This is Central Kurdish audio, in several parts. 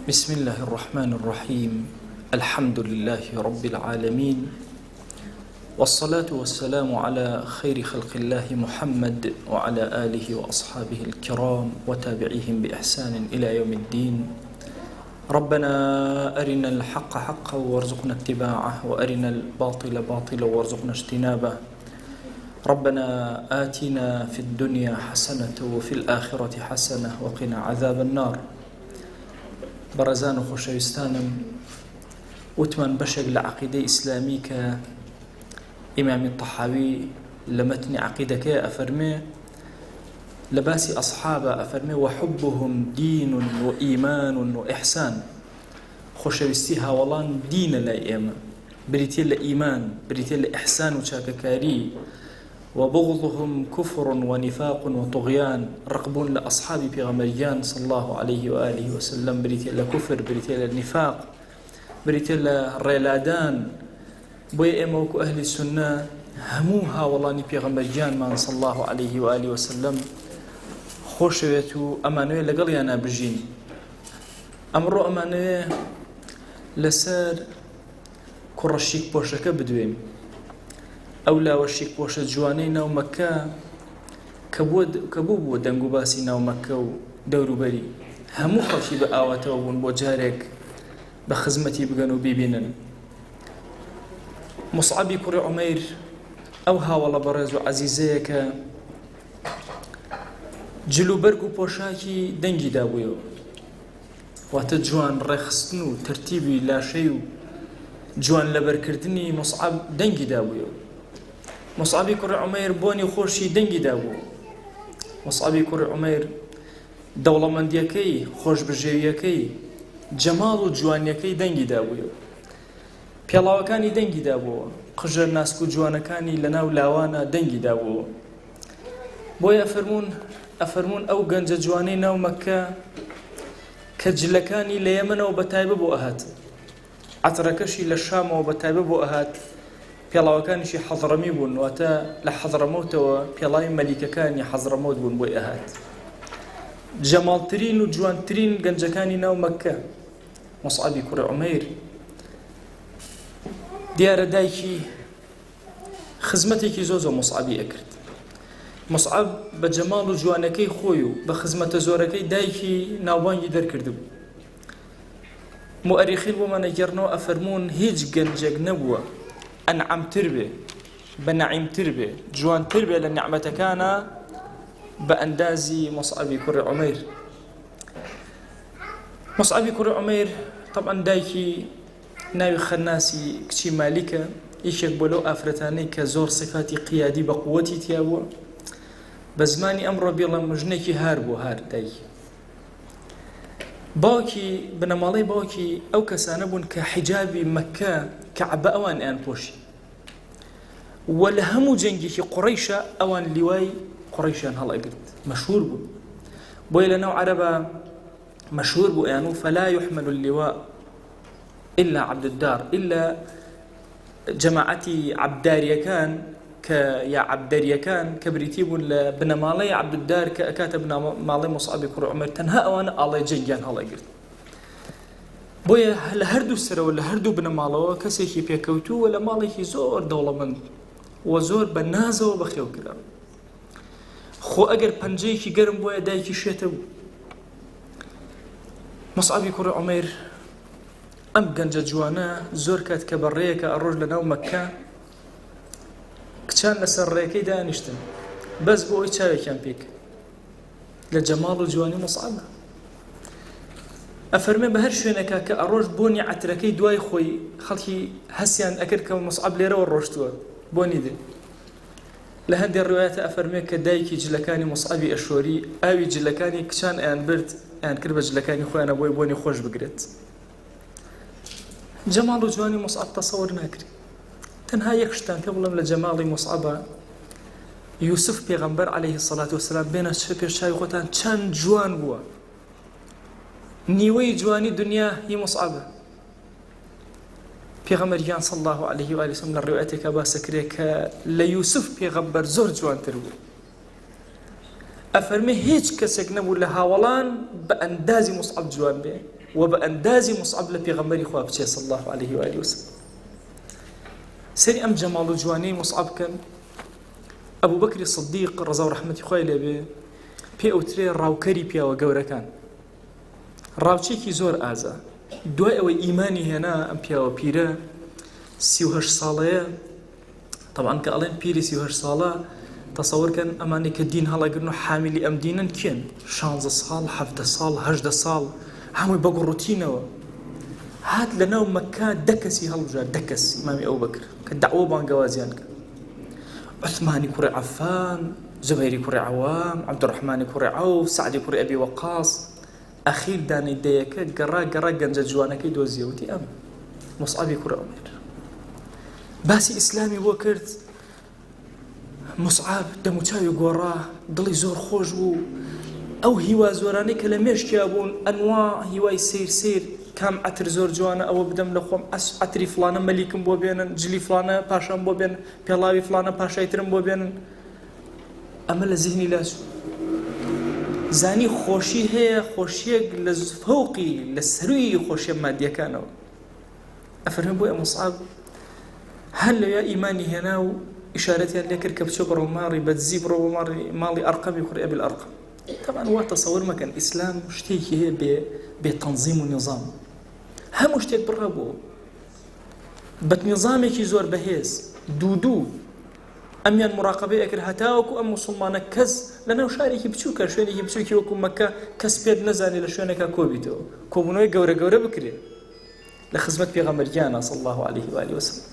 بسم الله الرحمن الرحيم. الحمد لله رب العالمين، والصلاة والسلام على خير خلق الله محمد وعلى آله وأصحابه الكرام وتابعيهم بإحسان إلى يوم الدين. ربنا أرنا الحق حقا وارزقنا اتباعه، وأرنا الباطل باطلا وارزقنا اجتنابه. ربنا آتنا في الدنيا حسنة وفي الآخرة حسنة وقنا عذاب النار. برزان و خۆشەویستانم، وتمان بەشێک لە عەقیدەی ئیسلامی کە ئیمامی طەحاوی لە مەتنی عەقیدەکەی ئەفەرمێ لە باسی ئەصحابە ئەفەرمێ وحبهم دین و ئیمان و ئیحسان. خۆشەویستی هاوڵان دینە لای ئێمە، بریتێ لە ئیمان، بریتێ لە ئیحسان و چاکەکاری. وبغضهم كفر ونفاق وطغيان. رقبون لأصحاب پیغمبریان صلى الله عليه وآله وسلم بريتي لكفر، بريتي للنفاق، بريتي للريلادان. بوي اموكو أهل السنة هموها والله پیغمبریان من صلى الله عليه وآله وسلم خوشويتو أمانوية لقليانا بجين. أمرو أمانوية لسر كرشيك بوشك بدوين ئەولا وەشێک پۆشە جوانەی ناو مەکە کە بوو دەنگ و باسی ناو مەکە و دەوروبەری هەموو خەڵکی بە ئاواتەوە بوون بۆ جارێک بە خزمەتی بگەن و بیبینن. مصعبی کوڕی عومەیر ئەو هاوڵە بەڕێز و عەزیزەیە کە جلوبەرگ و پۆشاکی دەنگی دابوویەوە، واتە جوان ڕێخستن و تەرتیبی لاشەی و جوان لەبەرکردنی مصعب دەنگی دابوویەوە. مصعبی کوڕی عومەیر بۆنی خۆشی دەنگی دابوو. مصعبی کوڕی عومەیر دەوڵەمەندیەکەی، خۆشبژێویەکەی، جەماڵ و جوانیەکەی دەنگی دابوویەوە. پێڵاوەکانی دەنگی دابووە، قژە ناسک و جوانەکانی لەناو لاوانە دەنگی دابووە. بۆیە ئەفەرمون ئەو گەنجە جوانەی ناو مەکە کە جلەکانی لە یەمەنەوە بەتایبە بۆ ئەهات، عەترەکەشی لە شامەوە بەتایبە بۆ ئەهات، پێڵاوەکانیشی حەضڕەمی بوون، واتە لە حەضڕەمەوتەوە پێڵاوی مەلیکەکانی حەضڕەمەوت بوون بۆی ئەهات. جەماڵترین و جوانترین گەنجەکانی ناو مەکە مصعبی کوڕی عومەیر دیارە دایکی خزمەتێکی زۆر مصعبی ئەکرد. مصعب بە جەماڵ و جوانەکەی خۆی و بە خزمەتە زۆرەکەی دایکی ناوبانگی دەرکردبوو. مؤرخین بۆمانە گەڕنەوە ئەفەرمون هیچ گەنجێک نەبووە ئەنعەمتر بێ، بەنەعیمتر بێ، جوانتر بێ لە نیعمەتەکانە بە ئەندازی مصعبی کوڕی عومەیر. مصعبی کوڕی عومەیر طبعاً دایکی ناوی خەناسی کچی مالیکە، یەکێک بۆ لەو ئافرەتانەی کە زۆر صفاتی قیادی بە قووەتی تیا بووە. بە زمانی ئەمڕۆ بێڵێم ژنێکی هار بوو، هار دایکی. باوکی بنەماڵەی باوکی ئەو کەسانە بوون کە حیجابی مەکە کەعبە ئەوان ئەیان پۆشی، و لە هەموو جەنگێکی قوڕەیشە ئەوان لیوای قوڕەیشیان هەڵئەگرت، مەشهور بوون. بۆیە لە ناو عەرەبە مەشهور بوو ئەیان و فەلا يحمل اللواء إلا عبد الدار، إلا جەماعەتی عەبداریەکان کە یا عەبدەریەکان کە بریتی بوون لە بنەماڵەی عەبدودار کە ئەکاتە بنەماڵەی مصعبی کوڕی عومەیر، تەنها ئەوانە ئاڵای جەنگیان هەڵئەگرت. بۆیە لە هەردوو سەرەوە لە هەردوو بنەماڵەوە کەسێکی پێکەوتووە لە ماڵێکی زۆر دەوڵەمەند و زۆر بە نازەوە بەخێو کرا. خۆ ئەگەر پەنجەیەکی گەرم بۆیە دایکی شێتە بوو. مصعبی کوڕی عومەیر ئەم گەنجە جوانە زۆر کات کە بەڕێیەکە ئەڕۆژ لە ناو مەکە کچان لەسەر ڕێەکەی دانیشتن بەس بۆ ئەوی چاوێکیان پێک لە جەماڵ و جوانی مصعبە. ئەفەرمێ بە هەر شوێنێکە کە ئەڕۆژ بۆنی عەترەکەی دوای خۆی خەڵکی هەسیان ئەکرد کە مصعب لێرەوە ڕۆشتووە بۆنی دێ. لە هەندێک ڕوایەتە ئەفەرمێ کە دایکی جلەکانی مصعبی ئەشۆری ئاوی جلەکانی کچان ئەیان برد، ئەیان کرد بە جلەکانی خۆیانە بۆی بۆنی خۆش بگرێت. جەماڵ و جوانی مصعب تەسەوور ناکرێت. تەنها یەک شتان پێ بڵێم لە جەماڵی مصعبە، یوسف پێغەمبەر عەلەیهی سەڵات وسەلام بێنە پێش چاوی خۆتان چەند جوان بووە. نیوەی جوانی دنیا هی مصعبە. پێغەمبەریان صلی الله عليه و آله وسلم لە ڕوایەتێکە باسە کرێ کە لە یوسف پێغەمبەر زۆر جوانتر بوو. ئەفەرمێ هیچ کەسێک نەبوو لە هاوڵان بە ئەندازی مصعب جوان بێ. وبأندازي مصعب لبيغمبري خواب صلى الله عليه وآله وسلم. سري أم جمال الجواني مصعب كان أبو بكر الصديق رضا ورحمة خوالي به بي أوتري راوكري بيا وقورة كان راوچێکی زۆر ئازا دوای ئەوەی ئیمانی هێنا ئەم پیاوە پیرە 38 ساڵەیە طبعاً کە ئەڵێن پیری 38 ساڵە تەسەوڕکەن ئەمانەی کە دین هەڵەگرن و حامیلی ئەم دینن کێن 16 ساڵ 17 ساڵ 18 ساڵ هەمووی بە گوڕوتینەوە هات لەناو مەککە 10 کەسی هەڵبژار 10 کەس ئیمامی ئەوبەکر کە دەعوە بانگەوازیان کرد عوثمانی کوڕی عەفان زوبەیری کوڕی عەوام عەبدوڕەحمانی کوڕی عەوف سەعدی کوڕی ئەبی وەقاص ئەخیر دانەی دەیەکە گەڕا گەنجە جوانەکەی دۆزیەوەتی ئەم مصعبی کوڕە عومێر باسی ئیسلامی بۆ کرد مصعب دەموچاوی گۆڕا دڵی زۆر خۆش بوو ئەو هیوا زۆرانەی کە لە مێشکیا بوون ئەنوا هیوای سیر کام عەتر زۆر جوانە ئەوە بدەم لە خۆم عەتری فڵانە مەلیکم بۆ بێنن جلی فڵانە پاشام بۆ بێن پێڵاوی فڵانە پاشایترم بۆ بێنن ئەمە لە زیهنی لاسو زانی خۆشی هەیە خۆشیەک لە فەوقی لە سەروی خۆشیە مادیەکانەوە ئەفەرمێ بۆیە مصعب هەر لەوێ ئیمانی هێنا و ئیشارەتیان لێ کرد کە بچۆ بڕۆ ماڕی بەدزی بڕۆ بۆ ماڵی ئەرقەمی کوڕی ئەبی الئەرقەم طبعاً وا تەسەوڕ مەکەن ئیسلام شتێکی هەیە بێ تەنظیم و نظام هەموو شتێک بڕە بۆ بە نظامێکی زۆر بەهێز دوو ئەمیان مراقبەی ئەکرد هەتاوەکو ئەم موسڵمانە کەس لەناو شارێکی بچووکە شوێنێکی بچووکی وەکو مەککە کەس پێت نەزانێت لە شوێنێکە کۆبیتەوە کۆبوونەوەی گەورە بکرێت لە خزمەت پێغەمبەرگیانە صلی الله عليه وآله وسلم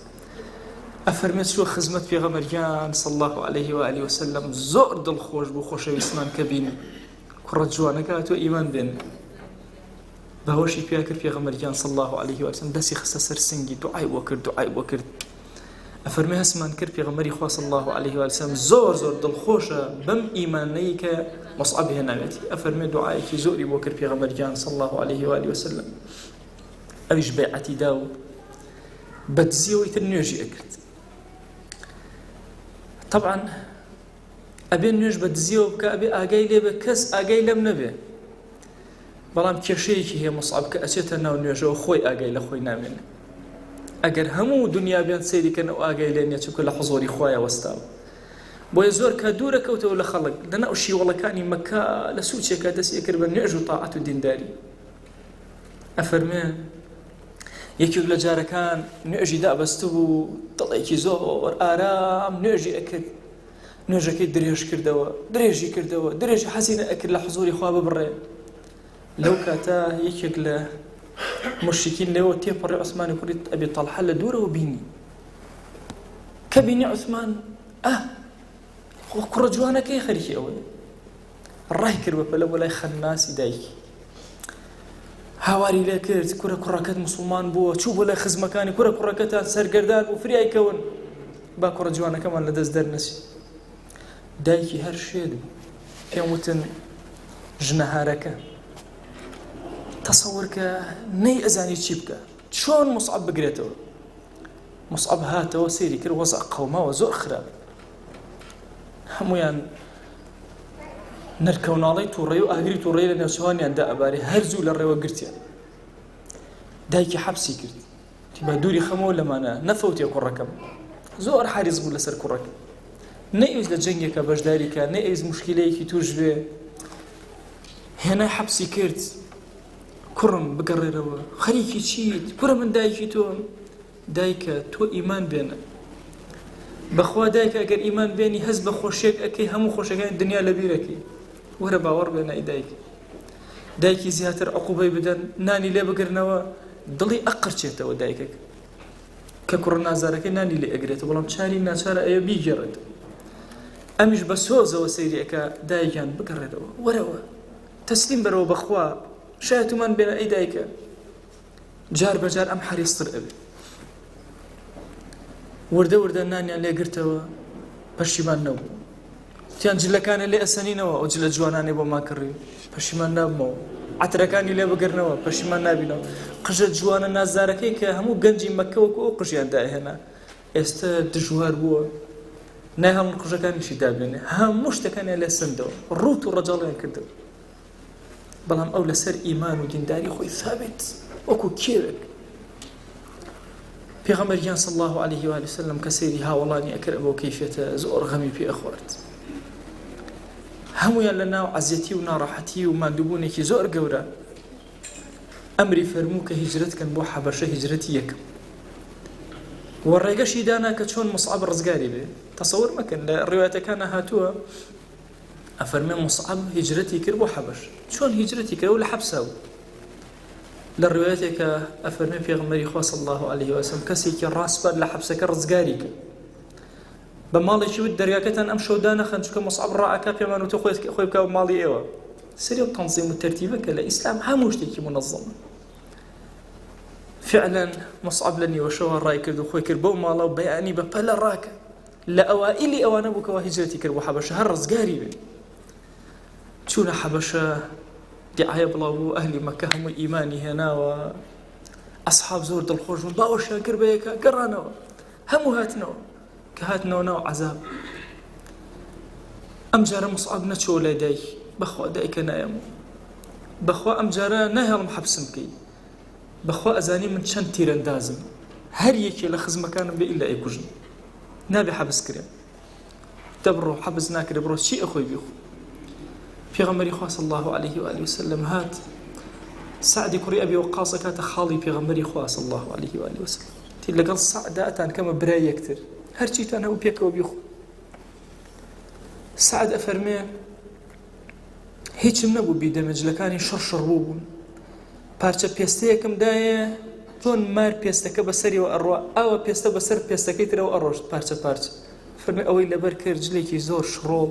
ئەفەرمێت چووە خزمەت پێغەمبەرگیان صلی الله عليه وآله وسلم زۆر دڵخۆش بوو خۆشەویستمان کە بینی کوڕە جوانەکە هاتووە ئیمان بێن بەهۆشی پیا کرد پێغەمبەرگیان صلی الله عليه وآله وسلم دەستی خستە سەر سنگی دوعای بۆ کرد ئەفەرمێ هەسمان کرد پێغەمبەری خوا صلی الله عليه وسلم زۆر دڵخۆشە بەم ئیمانەی کە مصعب هێناوێتی ئەفەرمێ دوعایەکی زۆری بۆ کرد پێغەمبەرگیان صلی الله عليه وآله وسلم ئەویش بەیعەتی دا و بەدزیەوەی تر نوێژی ئەکرد طبعاً ئەبێ نوێژ بەدزیەوە بکە ئەبێ ئاگای لێ بە کەس ئاگای لەم نەبێ بەڵام کێشەیەکی هەیە مصعب کە ئەچێتە ناو نوێژەوە خۆی ئاگای لە خۆی نامێنێ ئەگەر هەموو دنیا بێن سەیریکەن و ئاگای لێ نیە چونکە لە حوزوری خۆیە وەستاوە بۆیە زۆر کە دوورە کەوتەوە لە خەڵک لەناو شیوەڵەکانی مەککە لە سووچێکە دەستی کرد بە نوێژ و تاعەت و دینداری ئەفەرمێ یەکێک لە جارەکان نوێژی دابەستە بوو دڵێکی زۆر ئارام نوێژی ئەکرد نوێژەکەی درێژی کردەوە درێژی حەزینە ئەکرد لە حوزوری خوا ببڕێ لەو کاتە یەکێک لە مشرکین لەوە تێپەڕی عوسمانی کوڕی ئەبی تەڵحە لە دوورەوە بینی کە بینی عوسمان کوڕە جوانەکەی خەریکی ئەوەیە ڕای کرد بە پەلە بۆ لای خەناسی دایکی هاواری لێ کرد کوڕەکەت موسڵمان بووە چوو بۆ لای خزمەکانی کوڕەکەتان سەرگەردان و فریایکەون با کوڕە جوانەکەمان لە دەست دەرنەچی دایکی هەر شێد بوو پێم وتن ژنەهارەکە تەسەوڕ کە نەی ئەزانی چی بکە چۆن مصعب بگرێتەوە مصعب هاتەوە سەیری کرد وەزع قەوماوە زۆر خراپ هەمویان نەرکەوناڵی تووڕێی و ئاگری تووڕێی لە نێوچەوانیاندا ئەبارێ هەرزوو لە ڕێوە گرتیان دایکی حەبسی کرد با دووری خەمەوە لەمانە نەفەوتێ کوڕەکەم زۆر حریص بوو لەسەر کوڕەکە نەئویست لە جەنگێکە بەشداریکە نەئویست موشکیلەیەکی توش بێ هێنای حەبسی کرد کوڕم بگەڕێرەوە خەریکی چیت کوڕە من دایکی تۆم دایکە تۆ ئیمان بێنە بەخوا دایکە ئەگەر ئیمان بێنی هەست بە خۆشیێک ئەەکەی هەموو خۆشەکانی دنیا لەبیرەکەی وەرە باوەڕ بێنە ئەی دایکی زیاتر عقوبەی بدەن نانی لێ بگرنەوە دڵی ئەقرچێتەوە دایکەکە کە کوڕە نازارەکەی نانی لێ ئەگرێتەوە بەڵام چاری ناچارە ئەوە بیگێڕێت ئەمیش بە سۆزەوە سەیریەکە دایکیان بگەڕێتەوە وەرەوە تەسلیم بەرەوە بەخوا شایەتمان بێنە ئەی دایکە جار بەجار ئەم حەریستر ئەبێ وردە نانیان لێگرتەوە پەشیمان نەبوو تیان جلەکانە لێ ئەسەنینەوە ئەو جلە جوانانێ بۆ ماکڕی پەشیمان نابمەوە عەترەکانی لێ بگرنەوە پەشیمان نابینەوە قژە جوانە نازارەکەی کە هەموو گەنجی مەککەوەکو ئەو قژیان داهێنا ئێستا دژوار بووە نای هەموو قژەکانیشی دابێنێ هەموو شتەکانیان لێ سندەوە ڕوت و ڕەجاڵیان کردەوە بەڵام ئەو لەسەر ئیمان و دینداری خۆی ثابت وەکو کێوێک. پێغەمبەریان صلی الله عليه و سلم کە سەیری هاوڵانی ئەکرد بۆ کەیفێتە زۆر غەمی پێ ئەخوارد. هەمویان لە ناو عەزیەتی و ناڕەحەتی و ماندووبوونێکی زۆر گەورە ئەمری فەرموو کە هیجرەتکەن بۆ حەبەشە هیجرەتی یەکەم. و ڕێگەشی دانا کە چۆن مصعب ڕزگاری بێ. تەسەوور مەکەن لە ڕێواتەکانە هاتووە ئەفەرمێ مصعب هیجرەتی کرد بۆ حەبەش. چۆن هیجرەتی کرد؟ لە حەبسا بوو. لە ڕێواتێکە ئەفەرمێ پێغەمبەری خوا صلی الله عليه و سلم کەسێکی ڕاستبەر لە حەبسەکە ڕزگاری کرد. بە ماڵێکی وت دەریاکەتان ئەم شەو دانەخەن چونکە مصعب ڕائەکا پێمان وتە خۆی بکە ماڵی ئێوە. سەری و تەنزیم و تەرتیبەکە لە ئیسلام هەموو شتێکی منەظەمە. فعلا مصعب لە نیوەشەوە ڕای کرد و خۆی کرد بەو ماڵە و بەیانی بە پەلە ڕاکە لە ئەوائیلی ئەوانە بوو کەوا هیجرەتی کرد بۆ حەبەشە هەر ڕزگاری بێ. چوونە حەبەشە دیعایە بڵاو بوو ئەهلی مەکە هەمووی ئیمانی هێناوە. ئەسحاب زۆر دڵخۆش بوون باوەشیان کرد بە یەکە گەڕانەوە هەموو هاتنەوە کە هاتنەوە ناو عەزاب. ئەم جارە مصعب نەچۆ لای دایک بەخوا دایکە نایەمەوە بەخوا ئەم جارە ناهێڵم حەبسم بکەی بەخوا ئەزانی من چەند تیرەندازم هەر یەکێ لە خزمەکانم بێ ئیلا ئەیکوژن نابێ حەبس کرێ دەبڕۆ حەبس ناکرێ بڕۆ چی ئەخۆی بیخۆ. پێغەمبەری خوا صلی الله عليه و آله وسلم هات سعدی کوڕی ئەبی وەقاص کاتە خاڵی پێغەمبەری خوا صلی الله عليه و آله وسلم تی لەگەڵ سعدا ئەتان کەمە برای یەکتر هەرچیتان هەبوو پێکەوە بیخۆ. سعد ئەفەرمێ هیچم نەبوو بیدەمەجلەکانی شەڕ بوون پارچە پێستەیەکم دایە چۆن مار پێستەکە بەسەریەوە ئەڕوا ئاوە پێستە بەسەر پێستەکەی ترەوە ئەڕۆشت پارچە فەرمێ ئەوەی لەبەر کرد جلێکی زۆر شڕۆڵ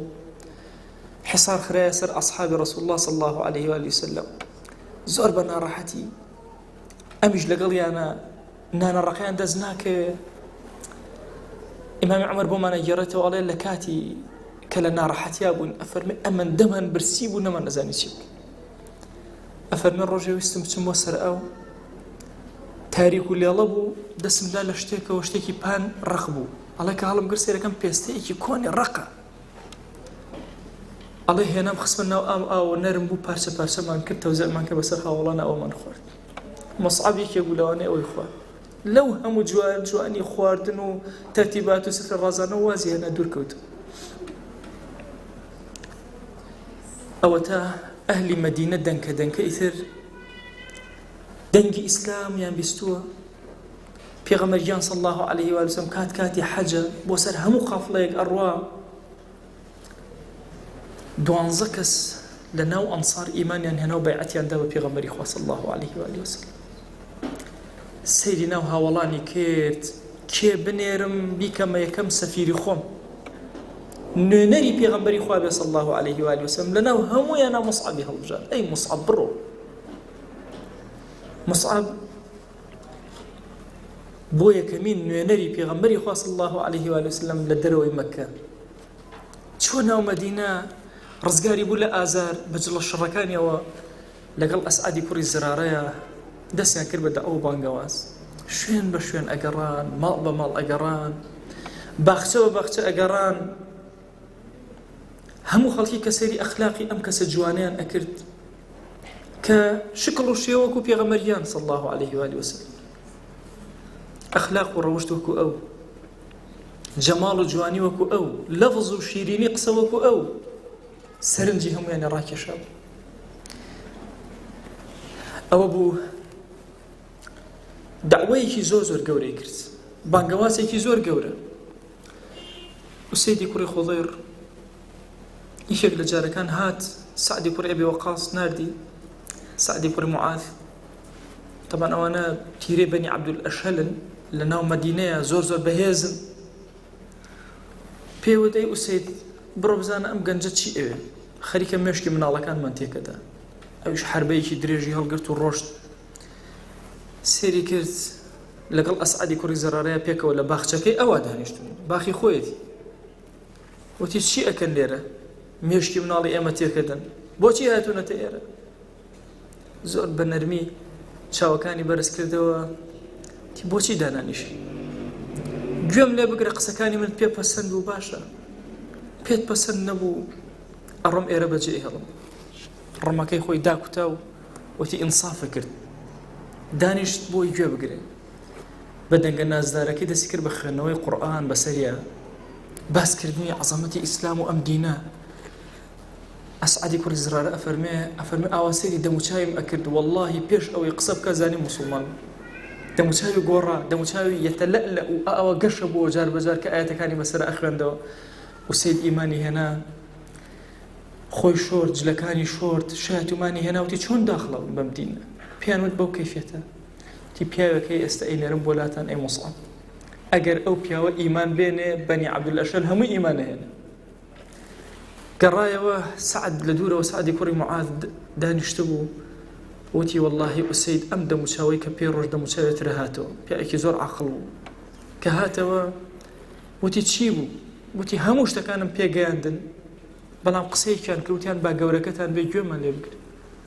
حصار خرایە سەر ئەصحابی ڕەسوڵ الله صلی الله عليه و آله وسلم زۆر بە ناڕەحەتی ئەمیش لەگەڵیانە نانەڕەقەیان دەست ناکەوێ. ئیمامی عومەر بۆمانە گێڕێتەوە ئەڵێ لە کاتی کە لە ناڕەحەتیا بوون ئەفەرمێ ئەمەن دەمان برسی بوو نەمان نەزانی چی بکەین. ئەفەرمێ ڕۆژێ ویستم بچم بۆ سەر ئەو تاریک و لێڵە بوو دەسم لا لە شتێکەوە شتێکی پان ڕق بوو ئەڵێ کە هەڵم گرت سێرەکەم پێستەیەکی کۆنی ڕقە ئەڵێ هێنام خستمە ناو ئاوە نەرم بوو پارچەمان کرد تەوزێمان کرد بەسەر هاوڵانە ئەومان خوارد. مصعب یەکێک بوو لەوانەیە ئەوەی خوارد لەو هەموو جوانی خواردن و تەرتیبات و سفرە ڕازانە وازی هێنا دوور کەوتم. ئەوە تا ئەهلی مەدینە دەنکە ئیتر دەنگی ئیسلامیان بیستووە. پێغەمبەریان صلی الله عليه و سلم کاتی حەجە بۆ سەر هەموو قافڵەیەک ئەڕوا 12 کەس لە ناو ئەنسار ئیمانیان هێنا و بەیعەتیاندا بە پێغەمبەری خوا صلی الله عليه و آله وسلم. سەیری ناو هاوڵانی کرد کێ بنێرم بیکەمە یەکەم سەفیری خۆم نوێنەری پێغەمبەری خوا بێ صلی الله عليه و آله وسلم لە ناو هەموویانە مصعبی هەڵبژار ئەی مصعب بڕۆ. مصعب بۆ یەکەمین نوێنەری پێغەمبەری خوا صلی الله عليه و آله وسلم لە دەرەوەی مەکە چۆن ناو مەدینە ڕزگاری بوو لە ئازار بەجڵە شەڕەکانیەوە لەگەڵ ئەسعەدی کوڕی زرارەیە دەستیان کرد بە دەعوە و بانگەواز شوێن بە شوێن ئەگەڕان ماڵ بە ماڵ ئەگەڕان باخچە بە باخچە ئەگەڕان هەموو خەڵکی کە سەیری ئەخلاقی ئەم کەسە جوانیان ئەکرد کە شکڵ و شێوەکو پێغەمبەریان صلی الله عليه و آله وسلم ئەخلاق و ڕەوشت وەکو ئەو جەماڵ و جوانی وەکو ئەو لەفظ و شیرینی قسە وەکو ئەو سەرنجی هەمویانە ڕاکێشا بوو. ئەوە بوو داوایەکی زۆر گەورەی کرد بانگەوازێکی زۆر گەورە. ئوسەیدی کوڕی خودەیر یەکێک لە جارەکان هات سعدی کوڕی ئەبی وەقاص ناردی سعدی کوڕی معاذ طبعا ئەوانە تیرەی بەنی عەبدولئەشهەلن لە ناو مەدینەیە زۆر بەهێزن پێوەدەی ئوسەید بڕۆ بزانە ئەم گەنجە چی ئەوێ خەریکە مێشکی مناڵەکانمان تێکەدا ئەوش حربەیەکی درێژی هەڵگرت و ڕۆشت سێری کرد لەگەڵ ئەسعەدی کوڕی زەرارەیە پێکەوە لە باخچەکەی ئەوە دانیشتون باخی خۆیەتی وتی چی ئەکەن لێرە مێشکی مناڵی ئێمە تێکەدەن بۆچی هاتوونەتە ئێرە زۆر بە نەرمی چاوەکانی بەرز کردەوە تی بۆچی دانانیشی گوێم لێ بگرە قسەکانی من پێ پەسەند و باشە پێت پەسەند نەبوو ئەڕۆم ئێرە بەجێ هەڵم ڕەمەکەی خۆی داکوتا و وتی ئینسافە کرد دانیشت بۆی گوێ بگرێ بە دەنگە نازدارەکەی دەستی کرد بە خوێندنەوەی قورئان بەسەریە باسکردنی عەزەمەتی ئیسلام و ئەم دینە ئەسعەدی کوڕی زرارە ئەفەرمێ ئاواسەیری دەموچاویم ئەکرد وەڵڵاهی پێش ئەوەی قسە بکە زانی موسڵمان دەموچاوی گۆڕا دەموچاوی یەتەلەئلە و ئەوە گەشە بۆ جار بەجار کە ئاەتەکانی بەسەر ئەخوێندەوە و سید ئیمانی هێنا خۆی شۆرد جلەکانی شۆرد شایەتومانی هێناوتی چۆن داخڵە بەم دینە پیانوت بەو کەیفێتە تی پیاوەکەی ئێستا ئەیلێرم بۆ لاتان ئەی موسڵم ئەگەر ئەو پیاوە ئیمان بێنێ بەنی عەبدولئەشەل هەموو ئیمانە هێنە گەڕایەوە سعد لە دوورەوە سعدی کوڕی معاذ دانیشتە بوو وتی واللهی ئوسەید ئەم دەموچاوی کە پێی ڕۆژ دەموچاوێترە هاتەوە پیاوێکی زۆر عاقڵ بوو کە هاتەوە وتی چی بوو وتی هەموو شتەکانم پێگەیاندن بەڵام قسەیەکیان کردوتیان با گەورەکەتان بێ گوێمان لێ بگرن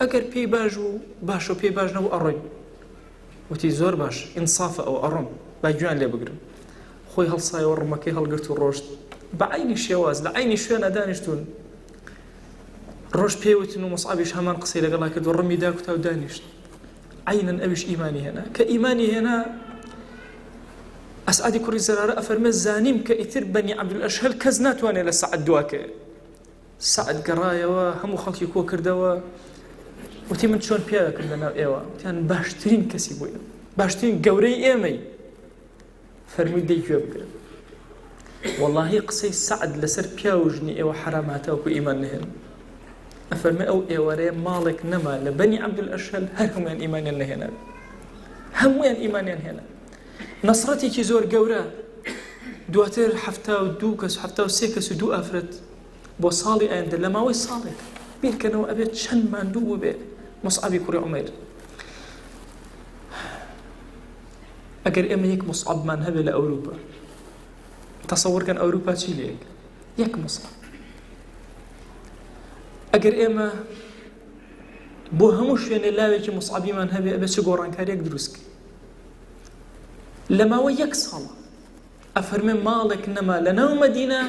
ئەگەر پێی باش و باشە و پێی باش نەبوو ئەڕۆین وتی زۆر باش ئینسافە ئەو ئەڕۆم با گوێیان لێ بگرن خۆی هەڵسایەوە ڕمەکەی هەڵگرت و ڕۆشت بە عینی شێواز لە عینی شوێنە دانیشتون ڕۆژ پێوتن و مصعبیش هەمان قسەی لەگەڵا کرد و ڕمی داکوتا و دانیشت عینەن ئەویش ئیمانی هێنا کە ئیمانی هێنا ئەسعەدی کوڕی زرارە ئەفەرمێ زانیم کە ئیتر بەنی عەبدولئەشهەل کەس ناتوانێت لە سەعەد دواکەوێ سعد گەڕایەوە هەموو خەڵکی کۆ کردەوە وتی من چۆن پیاوەکەم لەناو ئێوە وتیان باشترین کەسی بووە باشترین گەورەی ئێمەی فەرمووی دەی گوێ بگرن واللهی قسەی سعد لەسەر پیاوژنی ئێوە حراماتەوەکو ئیمان نهێن ئەفەرمێ ئەو ئێوەرەیە ماڵێک نەما لە بەنی عەبدولئەشهەل هەر هەمویان ئیمانیان نەهێنا هەمویان ئیمانیان هێنا نەسرەتێکی زۆر گەورە دواتر 73 کەس و 2 ئافرەت بۆ ساڵی ئایندا لە ماوەی ساڵێک بیرکەنەوە ئەبێت چەند ماندوو بوو بێ مصعبی کوڕی عومەیر ئەگەر ئێمە یەک مصعبمان هەبێ لە ئەوروپا تەسەوڕکەن ئەوروپا چی لێک یەک مصعب ئەگەر ئێمە بۆ هەموو شوێنێ لاوێکی مصعبیمان هەبێ ئەبێت چ گۆڕانکاریەک دروستکە لە ماوەی یەک ساڵە ئەفەرمێ ماڵێک نەما لەناو مەدینە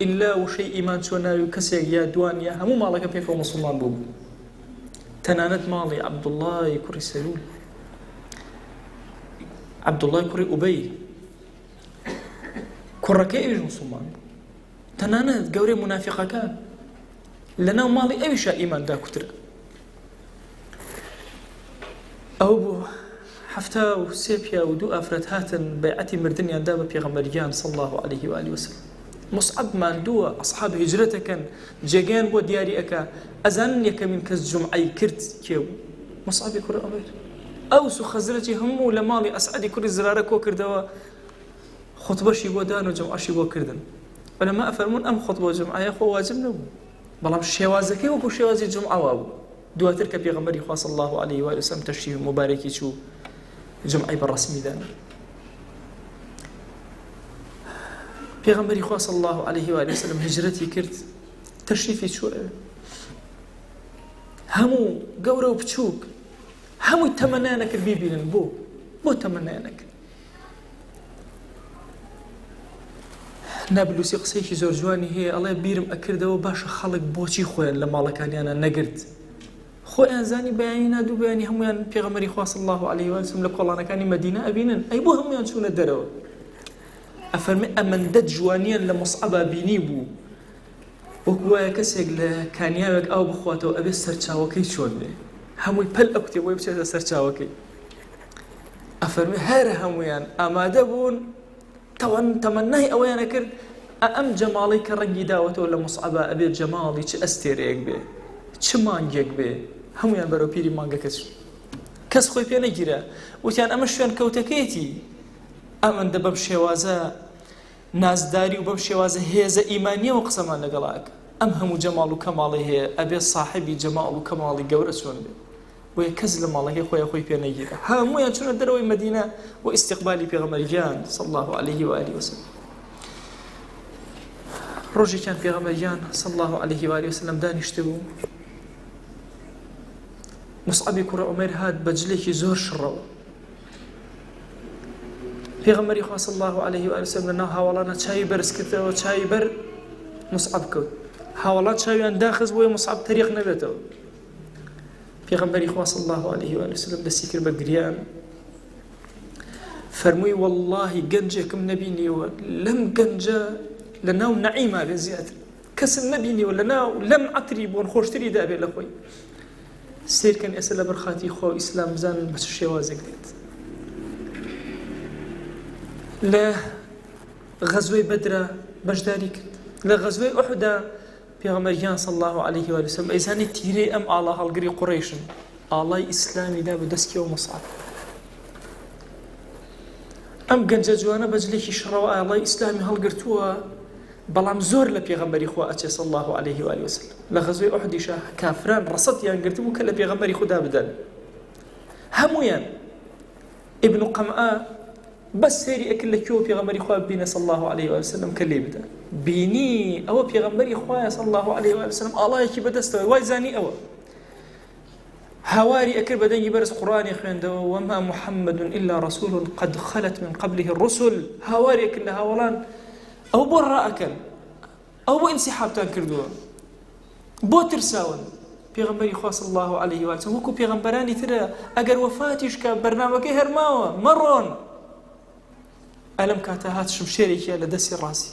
إلا وشي إيمان شونا يكسر يا دوان يا همو مالك بيك ومسلمان بوب تنانت مالي عبد الله كري سلول عبد الله كري أبي كركي إيش مسلمان تنانت جوري منافقة كان لنا مالي أيش إيمان دا كتر أو حفتا وسيبيا ودو أفراد هاتن بيعتي مردنيا دابا بيغمبريان صلى الله عليه وآله وسلم مصعب ماندووە أصحاب هجرەتەکەن جێگەیان بۆ دیاری ئەکا ئەزانن یەکەمین کەس جومعەی کرد کێ بوو مصعبی کوڕی عومەیر ئەوس و خەزرەجی هەموو لە ماڵی ئەسعەدی کوڕی زرارە کۆ کردەوە خوتبەشی بۆ دان و جومعەشی بۆ کردن بەلەما ئەفەرمون ئەم خوتبە جومعەیە خۆ واجب نەبوو بەڵام شێوازەکەی وەکو شێوازی جومعەوە بوو دواتر کە پێغەمبەری خوا صلی الله عليه و سلم تەشریف مبارەکی چوو جومعەی بەڕەسمی دانا پێغەمبەری خوا صلی الله عليه و سلم هجرەتی کرد تەشریفی چووە هەموو گەورە و بچووک هەمووی تەمەنایان کرد بیبینن بۆ تەمەنایان کرد نابلوسی قسەیەکی زۆر جوانی هەیە ئەڵێ بیرم ئەکردەوە باشە خەڵک بۆچی خۆیان لە ماڵەکانیانە نەگرت خۆیان زانی بەیانی نادوو بەیانی هەمویان پێغەمبەری خوا صلی الله عليه و سلم لە کۆڵانەکانی مەدینە ئەبینن ئەی بۆ هەمویان چوونە دەرەوە ئەفەرمێ ئەمەندە جوانیان لە مصعبە بینی بوو وەکو وایە کەسێک لە کانیاوێک ئاو بخواتەوە ئەبێ سەرچاوەکەی چۆن بێ هەمووی پەل ئەکوتێ بۆی بچێتە سەرچاوەکەی ئەفەرمێ هەر هەمویان ئامادە بوون تەمەنای ئەوەیانە کرد ئەم جەماڵی کە ڕەنگی داوەتەوە لە مصعبە ئەبێت جەماڵی چ ئەستێرەیەک بێ چ مانگێک بێ هەمویان بەرەو پیری مانگەکە چوون کەس خۆی پێ نەگیرە وتیان ئەمە شوێن کەوتەکەیەتی ئەمەندە بەم شێوازە نازداری و بەم شێوازە هێزە ئیمانیەوە قسەمان لەگەڵاک ئەم هەموو جەماڵ و کەماڵی هەیە ئەبێ صاحبی جەماڵ و کەماڵی گەورە چۆن بێ بۆیە کەس لە ماڵەکەی خۆی پێ نەگیرە هەموویان چونە دەرەوەی مەدینە بۆ ئیستیقبالی پێغەمبەریان صلی الله عليه و آله وسلم ڕۆژێکیان پێغەمبەریان صلی الله عليه و آله وسلم دانیشتە بوو مصعبی کوڕە عومەیر هات بە جلێکی زۆر شڕەوە پێغەمبەری خوا صلی الله عليه و آله وسلم لەناو هاوڵانە چاوی بەرز کردەوە چاوی بەر مصعب کەوت هاوڵان چاویان داخست بۆیە مصعب تەریق نەبێتەوە پێغەمبەری خوا صلی الله عليه و سلم دەستی کرد بە گریان فەرمووی وەڵڵاهی گەنجێکم نەبینیوە لەم گەنجە لە ناو نەعیما بێ زیاتر کەسم نەبینیوە لە ناو لەم عەتری بۆن خۆشتری دابێ لە خۆی سیرکەن ئێستا لە بەرخاتی خوا و ئیسلام بزانن بە چ شێوازێک دێت لە غەزوەی بەدرە بەشداری کرد لە غەزوەی ئوحودا پێغەمبەریان صلی الله عليه و سلم ئەیزانی تیرەی ئەم ئاڵا هەڵگری قوڕیشن ئاڵای ئیسلامیدا بە دەستکیەوە مەسعەب ئەم گەنجە جوانە بەجلێکی شڕەوە ئاڵای ئیسلامی هەڵگرتووە بەڵام زۆر لە پێغەمبەری خوا ئەچێ صلی الله عليه و سلم لە غەزوەی ئوحودیشە کافران ڕەسەتیان گرتبوو کە لە پێغەمبەری خوددا بدەن هەموویان ابن قەمعە بەس سێری ئەکرد لە کوێوە پێغەمبەری خوا ببینە صلی الله عليه و سلم کە لێ بدە بینی ئەوە پێغەمبەری خوایە صلی الله عليه و سلم ئاڵایەکی بەدەستەوە وای زانی ئەوە هاواری ئەکرد بە دەنگی بەرز قورئانی خوێندەوە وما محمد إلا رسول قد خلت من قبله الرسل هاواری ئەکرد لە هاوڵان ئەو بۆ ڕائەکەن ئەو بۆ ئینسیحابتان کردووە بۆ ترساون پێغەمبەری خوا صلی الله عليه و سلم وەکو پێغەمبەرانی ترە ئەگەر وەفاتیش کە بەرنامەکەی هەرماوە مەڕۆن ئەلەم کاتە هات شمشێرێکیە لە دەستی ڕاستی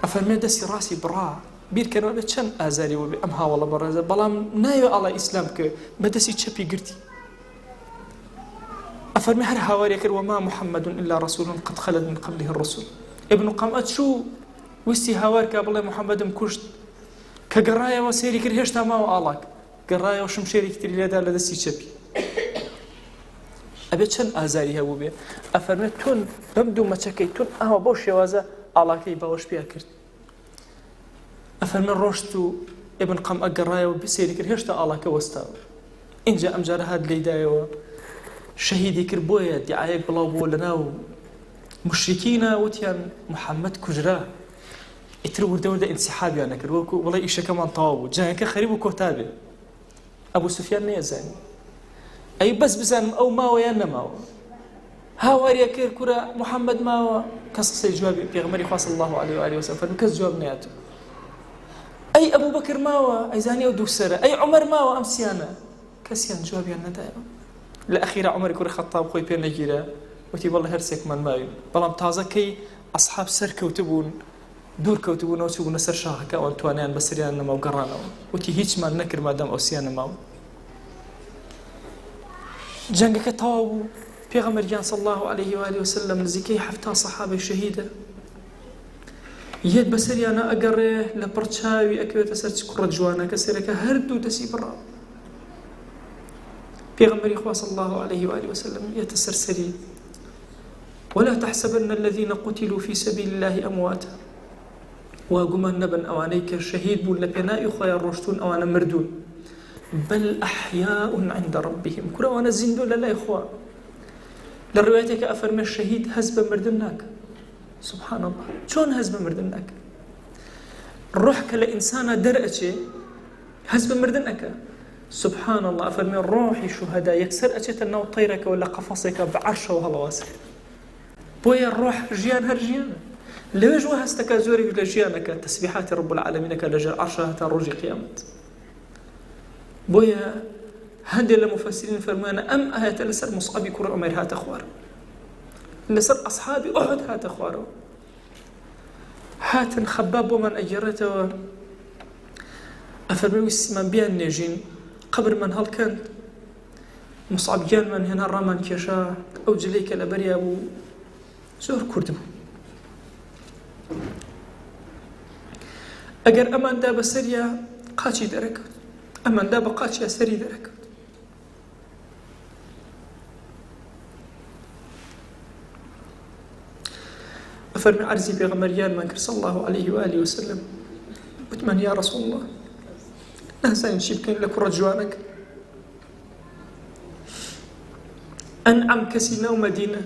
ئەفەرمێ دەستی ڕاستی بڕا بیرکەنەوە بێت چەند ئازاری وە بێ ئەم هاوڵە بەڕێزە بەڵام نایوێ ئاڵای ئیسلام کە بە دەستی چەپی گرتی ئەفەرمێ هەر هاوارێ کرد وما محمد إلا رسول قد خلت من قبله الرسل ابن قەمعە چوو ویستی هاوار کە بڵێ محەممەدم کوشت کە گەڕایەوە سێری کرد هێشتا ماوە ئاڵاک گەڕایەوە شمشێرێکی تری لێدا لە دەستی چەپی ئەبێت چەند ئازاری هەبوو بێ ئەفەرمێت تون بەم دوو مەچەکەی تون ئاوە بۆ شێوازە ئاڵاکەی باوەش پێیا کرد ئەفەرمێ ڕۆشت و ابن قەمعە گەڕایەوە سێری کرد هێشتا ئاڵاکە وەستاوە اینجا ئەمجارە هات لێدایەوە شەهیدی کرد بۆیە دیعایەک بڵاو بۆ لەناو مشرکینە وتیان محەممەد کوژرا ئیتر وردەوردە ئینسیحابیان نەکرد وەکو وڵی ئیشەکەمان تەواو بوو جەنگەکە خەریب و کۆتا بێ ئەبوو سوفیان نەیەزانی ئەی بەس بزانم ئەو ماوە یان نەماوە هاوارێ کرد کورە محەممەد ماوە کەس قسەی جوابی پێغەمبەری خوا صلی الله عليه و سلم فەرمووی کەس جواب نەهاتوو ئەی ئەبوو بەکر ماوە ئەیزانی ئەو دووسەرە ئەی عومەر ماوە ئەم سیانە کەسیان جوابیان نەدایەوە لە ئەخیرا عومەری کوڕی خەتاب خۆی پێ نەگیرە وتی بەڵێ هەرسێکمان ماوین بەڵام تازەکەی ئەسحاب سەر کەوتبوون دوور کەوتبوونەوە چوبوونە سەر شاخەکە ئەوان توانیان بەسەریان نەما و گەڕانەوە وتی هیچمان نەکرد مادام ئەو سیان نەماوە جەنگەکە تەواو بوو پێغەمبەریان صلی الله عليه و سلم نزیکەی 70 سەحابەی شەهیدە یەک بەسەریانە ئەگەڕێ لە پڕچاوی ئەکەوێتە سەر کوڕە جوانەکە سەرەکە هەردوو دەسی بڕاو پێغەمبەری خوا صلی الله عليه و سلم یەتە سەرسەری ولا تحسبن الذين قتلوا في سبيل الله أمواتا وقمان نبن أوانيك شهيد بول لبناء خير رشتون أوانا مردون بل أحياء عند ربهم كل أوانا زندون لا إخوة للروايتك أفرمي الشهيد هزب مردناك سبحان الله شون هزب مردناك روحك لإنسان درأتي هزب مردناك سبحان الله أفرمي روحي شهداء يكسر أتيت النو طيرك ولا قفصك بعرشه وهلواسك بويا الروح جيان هرجيان لويش وهستك زوري لجيانك تسبيحات رب العالمين كالجل عرشها تروج قيامت بويا هندي المفسرين فرمانا أم آية لسر مصعبي كرة عمر هات أخوار لسر أصحابي أحد هات أخوار هات خباب ومن أجرته أفرمي السمان بيان نيجين قبر من هل كان مصعب جان من هنا رامان كيشا أو جليك لبريا أبو زور كردبو ئەگەر ئەماندا بە سەریا قاچی دەرەکەوت ئەماندا بە قاچیا سەری دەرەکەوت ئەفەرمی عەرزی پێغەمبەریانمان کرد صلی الله عليه و سلم وتمان یا رسول الله نازانین چی بکەین لە کوڕە جوانەکە ئەنعەم کەسی ناو مەدینە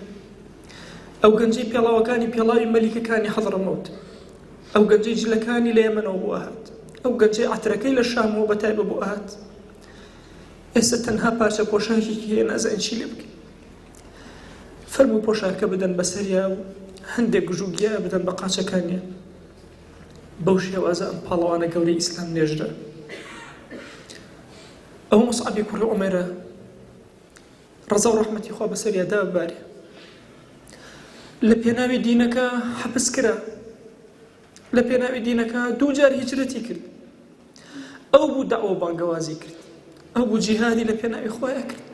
ئەو گەنجەی پێڵاوەکانی پێڵاوی مەلیکەکانی حەضرەمەوت ئەو گەنجەی جلەکانی لە یەمەنەوە بۆ ئاهات ئەو گەنجەی عەترەکەی لە شامەوە بەتایبە بۆ ئاهات ئێستا تەنها پارچە پۆشاکێکی هەیە نازانین چی لێ بکەین فەرمووی پۆشاکە بدەن بەسەریا و هەندێک گژوگیا بدەن بە قاچەکانیان بەو شێوازە ئەم پاڵەوانە گەورەی ئیسلام نێژرا ئەو مصعبی کوڕی عومەیرە ڕەزا و ڕەحمەتی خوا بەسەریا دا ببارێ لە پێناوی دینەکە حەبس کرا لە پێناوی دینەکە دوو جار هیجرەتی کرد ئەو بوو داوە بانگەوازی کرد ئەو بوو جیهادی لە پێناوی خۆیان کرد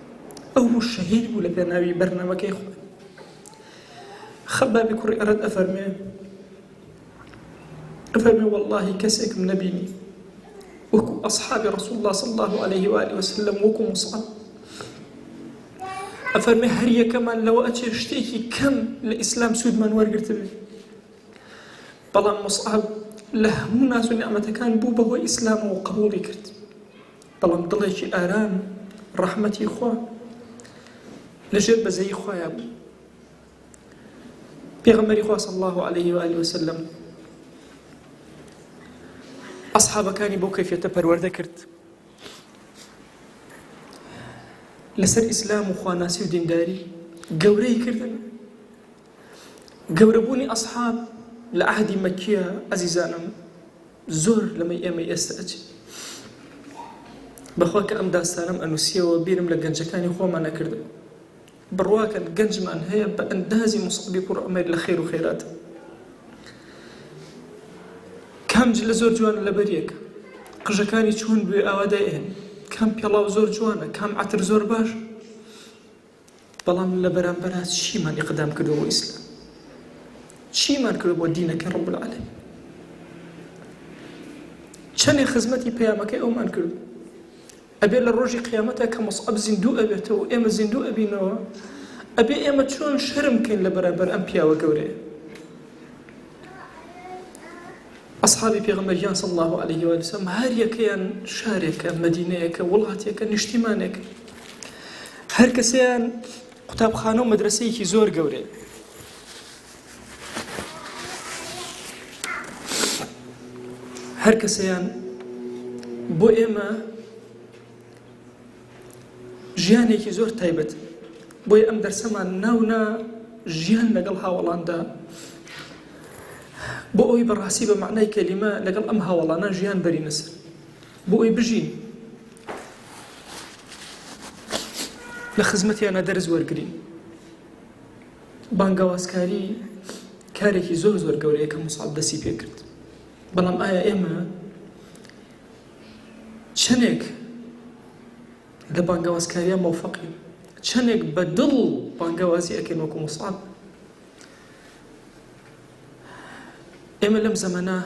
ئەو بوو شەهید بوو لە پێناوی بەرنامەکەی خۆی خەبابی کوڕی ئەرەد ئەفەرمێ واللهی کەسێکم نەبینی وەکو ئەصحابی ڕەسوول الله صلی الله عليه وآله وسلم وەکو مصعب ئەفەرمێ هەر یەکەمان لەوە ئەچێ شتێکی کەم لە ئیسلام سوودمان وەرگرتبێ بەڵام مصعب لە هەموو ناز و نیعمەتەکان بوو بەهۆی ئیسلامەوە قبوڵی کرد بەڵام دڵێکی ئارام ڕەحمەتی خوا لەژێر بەزەیی خۆیان بوو پێغەمبەری خوا صلی الله عليه وآله وسلم ئەصحابەکانی بۆ کەیفێتە پەروەردە کرد لەسەر ئیسلام و خواناسی و دینداری گەورەی کردن گەورەبوونی ئەصحاب لە عەهدی مەککیە ئەزیزانم زۆر لەمەی ئێمە ئێستا ئەچێ بەخوا کە ئەم داستانم ئەنووسیەوە بیرم لە گەنجەکانی خۆمان نەکردە بڕواکەن گەنجمان هەیە بە ئەندازی مصعبی کوڕ عومەیر لە خێر و خێراتە کام جلە زۆر جوانە لە بەریەکە قژەکانی چۆن بوێ ئاوادای ئێن کام پێڵاو زۆر جوانە کام عەتر زۆر باش بەڵام لە بەرامبەرا چیمان ئیقدام کردەوە بۆ ئیسلام چیمان کردو بۆ دینەکە ڕەب العالەمین چەندێک خزمەتی پەیامەکەی ئەومان کردو ئەبێ لە ڕۆژی قیامەتە کە مصعب زیندوو ئەبێتەوە و ئێمە زیندوو ئەبینەوە ئەبێ ئێمە چۆن شەرم بکەین لە بەرامبەر ئەم پیاوە گەورەیە ئەصحابی پێغەمبەریان صلی الله عليه وسلم هەر یەکەیان شارێکە مەدینەیەکە وڵاتێکە نیشتیمانێکە هەر کەسیان قوتابخانە و مەدرسەیەکی زۆر گەورەیە هەر کەسیان بۆ ئێمە ژیانێکی زۆر تایبەت بۆی ئەم دەرسەمان ناونا ژیان لەگەڵ هاوڵاندا بۆ ئەوی بەڕاستی بە معنای کەلیمە لەگەڵ ئەم هاوڵانە ژیان بەرینە سەر بۆ ئەوی بژین لە خزمەتیانە دەرز وەرگرین بانگەوازکاری کارێکی زۆر زۆر گەورەیە کە مصعب دەستی پێ کرد بەڵام ئایا ئێمە چەندێک لە بانگەوازکاریان مەوفەقین چەندێک بە دڵ بانگەوازی ئەکەین وەکو مصعب ئێمە لەم زەمانە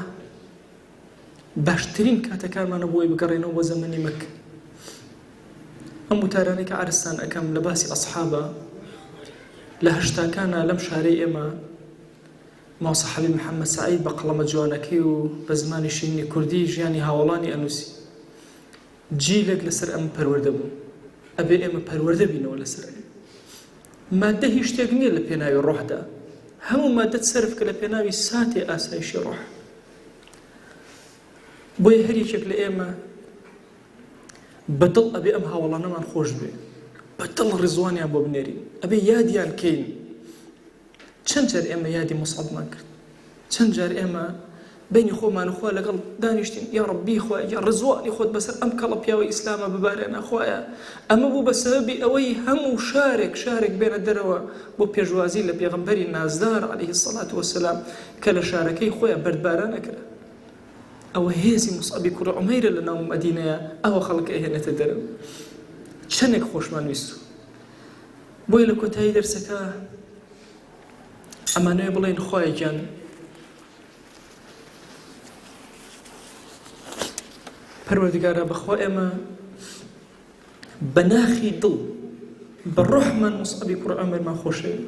باشترین کاتەکانمانە بۆی بگەڕێنەوە بۆ زەمەنی مەککە ئەم وتارانەی کە عەرزتان ئەکەم لە باسی ئەصحابە لە هەشتاکانە لەم شارەی ئێمە ماوە سەحابی محەممەد سەعید بە قەڵەمە جوانەکەی و بە زمانی شیرینی کوردی ژیانی هاوڵانی ئەنووسی جیلێک لەسەر ئەم پەروەردە بوو ئەبێ ئێمە پەروەردە بینەوە لەسەر مادە هیچ شتێک نییە لە پێناوی ڕۆحدا هەموو مادەت سەرف کە لە پێناوی ساتێ ئاسایشی ڕۆح بۆیە هەر یەکێک لە ئێمە بەدڵ ئەبێ ئەم هاوڵانەمان خۆش بێ بەدڵ ڕزوانیان بۆ بنێرین ئەبێ یادیان کەین چەند جار ئێمە یادی مصعبمان کرد چەند جار ئێمە بینی خۆمان خوا لەگەڵ دانیشتین یا ڕەبی خوا یا ڕزوانی خۆت بەسەر ئەم کەڵە پیاوەی ئیسلامە ببارێنە خوایە ئەمە بوو بە سەبەبی ئەوەی هەموو شارێک بێنە دەرەوە بۆ پێشوازی لە پێغەمبەری نازدار عەلەیهی السەڵات وەسەلام کە لە شارەکەی خۆیان بەردباران ئەکرا ئەوە هێزی مصعبی کوڕی عومەیرە لە ناو مەدینەیە ئەوە خەڵک ئەهێنێتە دەرەوە چەندێک خۆشمان ویستو بۆی لە کۆتایی دەرسەکە ئەمانەیە بڵێن خوای گیان پەروەردگارە بەخوا ئێمە بە ناخی دڵ بە ڕۆحمان مصعبی کوڕی عومەیرمان خۆشەوێ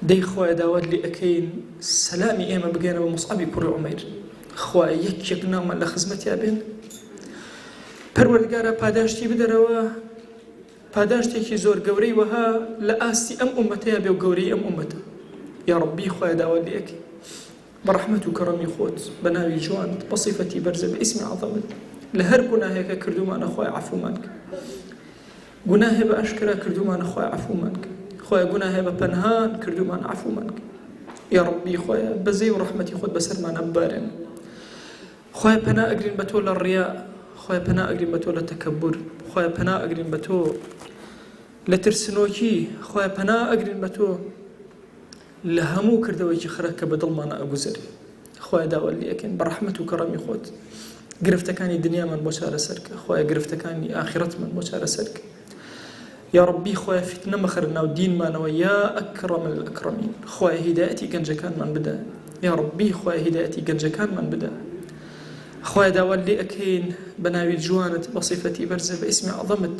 دەی خوایە داوات لێ ئەکەین سەلامی ئێمە بگەێنەوە مصعبی کوڕی عومەیر خوایە یەکێک ناومان لە خزمەتیا بێن پەروەردگارە پاداشتی بدەرەوە پاداشتێکی زۆر گەورەی وەها لە ئاستی ئەم ئومەتەیە بێ و گەورەی ئەم ئومەتە یا ڕەبی خوایە داوات لێ ئەکەین برحمة وكرمي خود بناوي جوان بصفتي برزة باسم عظمت لهر گناهك كردو ما نخوي عفو منك گناه بأشكرا كردو ما نخوي عفو منك خويا گناه بپنهان كردو ما عفو منك يا ربي خويا بزي ورحمتي خود بسر ما نبارن خويا پنا اقرين بتول الرياء خوای پنا ئەگرین بە تۆ لە تەکەببر، خوای پنا ئەگرین بە تۆ لە ترسنۆکی، خوای پنا ئەگرین بە تۆ لە هەموو کردەوەیکی خراپ کە بە دڵمانە ئەگوزێت. خوای داوای لێ ئەکەین بە ڕەحمەت و کەڕەمی خۆت گرفتەکانی دنیامان بۆ چارەسەرکە، خوای گرفتەکانی ئاخرەتمان بۆ چارەسەرکە. یا ربی خوای فتنە مەخەرە ناو دینمانەوە، یا ئەکرەم الئەکرەمین. خوای هیدایەتی گەنجەکانمان بدە، یا ربی خوای هیدایەتی گەنجەکانمان بدە. خوای داوای لێ ئەکەین بە ناوی جوانت بە صیفەتی بەرزە بە ئیسمی عەظەمت.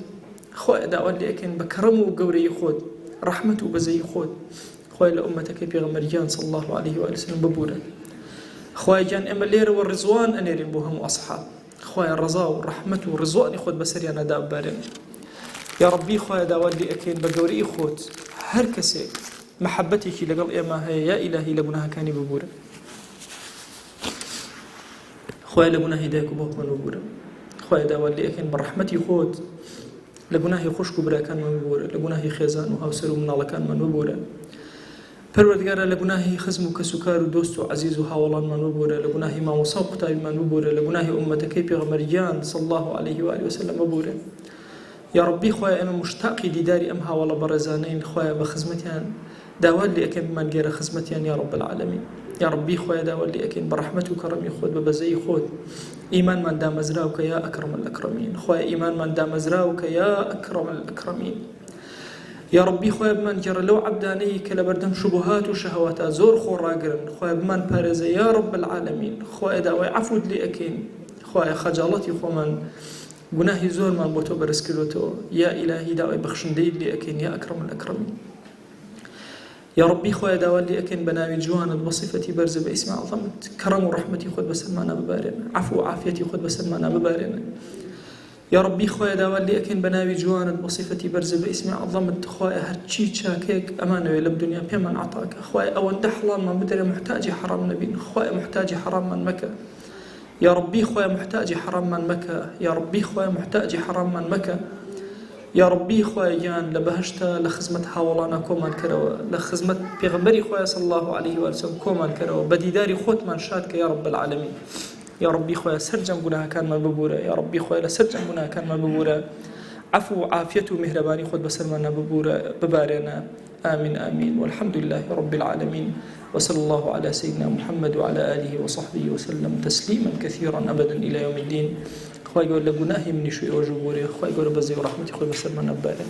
خوای داوای لێ ئەکەین بە کەڕەم و گەورەی خۆت، ڕەحمەت و بەزەی خۆت. خوای لە ئومەتەکەی پێغەمبەریان صلی الله عليه و سلم ببورە. خوای جان ئێمە لێرەوە ڕزوان ئەنێرین بۆ هەموو ئەصحاب. خوای ڕزا و ڕەحمەت و ڕزوانی خۆت بەسەریانەدا ببارێن. یا ربی خوای داوای لێ ئەکەین بە گەورەی خۆت هەر کەسێک محەبەتێکی لەگەڵ ئێمە هەیە یا ئیلاهی لە گوناهەکانی ببورە. خوای لە گوناهی دایک و باوکمان ببورە. خوای داوای لێ ئەکەین بە ڕەحمەتی خۆت لە گوناهی خوشک و براکانمان ببورە، لە گوناهی خێزان و هاوسەر و مناڵەکانمان ببورە. پەروەردگارە لە گوناهی خزم و کەسوکار و دۆست و عەزیز و هاوڵانمان ببورە، لە گوناهی مامۆسا و قوتابیمان ببورە، لە گوناهی ئومەتەکەی پێغەمبەریان صلی الله عليه و آله وسلم ببورە. یا ربی خوای ئێمە مشتاقی دیداری ئەم هاوڵە بەڕێزانەین، خوای بە خزمەتیان داوای لێ ئەکەین بمانگێرە خزمەتیان یا رب العالمین. یا ربی خوای داوای لێ ئەکەین بە ڕەحمەت و کەڕەمی خۆت بە بەزەی خۆت ئیمانمان دامەزراوکە یا ئەکرەم الئەکرەمین. خوای ئیمانمان دامەزراوکە یا ئەکرەم الئەکرەمین. یا ربی خوای بمانگێڕە لەو عەبدانەی کە لە بەردەم شوبهات و شەهەواتە زۆر خۆڕاگرن، خوای بمان پارێزە یا رب العالمین. خوای داوای عەفوت لێ ئەکەین، خوای خەجاڵەتی خۆمان گوناهی زۆرمان بۆ تۆ بەرز کردوتەوە، یا ئیلاهی داوای بەخشندەیت لێ ئەکەین یا ئەکرەم الئەکرەمین. یا ربی خوای داوای لێ ئەکەین بە ناوی جوانت بە صیفەتی بەرزە بە ئیسمی عەظەمت کەڕەم و ڕەحمەتی خۆت بەسەرمانە ببارێنە، عەفو و عافیەتی خۆت بەسەرمانە ببارێنە. یا ربی خوای داوای لێ ئەکەین بە ناوی جوانت بە صیفەتی بەرزە بە ئیسمی عەظەمت خوای هەرچی چاکێک ئەمانەوێ لەم دنیا پێمان عەتاکە، خوای ئەوەندە حەڵالمان بدەرێ محتاجی حەرام نەبین، خوای محتاجی حەراممان مەکە. یا ربی خوای محتاجی حەراممان مەکە، یا ربی خوای محتاجی حەراممان مەکە. یا ربی خوای گیان لە بەهشتە لە خزمەت هاوڵانە کۆمان کەرەوە، لە خزمەت پێغەمبەری خوای صلی الله عليه و سلم کۆمان کەرەوە، بە دیداری خۆتمان شاد کە یا رب العالمین. یا ربی خوای سەرجەم گوناهەکانمان ببورە، یا ربی خوای لە سەرجەم گوناهەکانمان ببورە، عەفو و عافیەت و میهرەبانی خۆت بەسەرمانە ببارێنە. آمين آمين والحمد لله رب العالمين وصلى الله على سيدنا محمد وعلى آله وصحبه وسلم تسليما كثيرا أبدا إلى يوم الدين. خواهي قول لقناهي من شوء وجبوري، خواهي قول بزي ورحمتي خوي بسر من أبالي.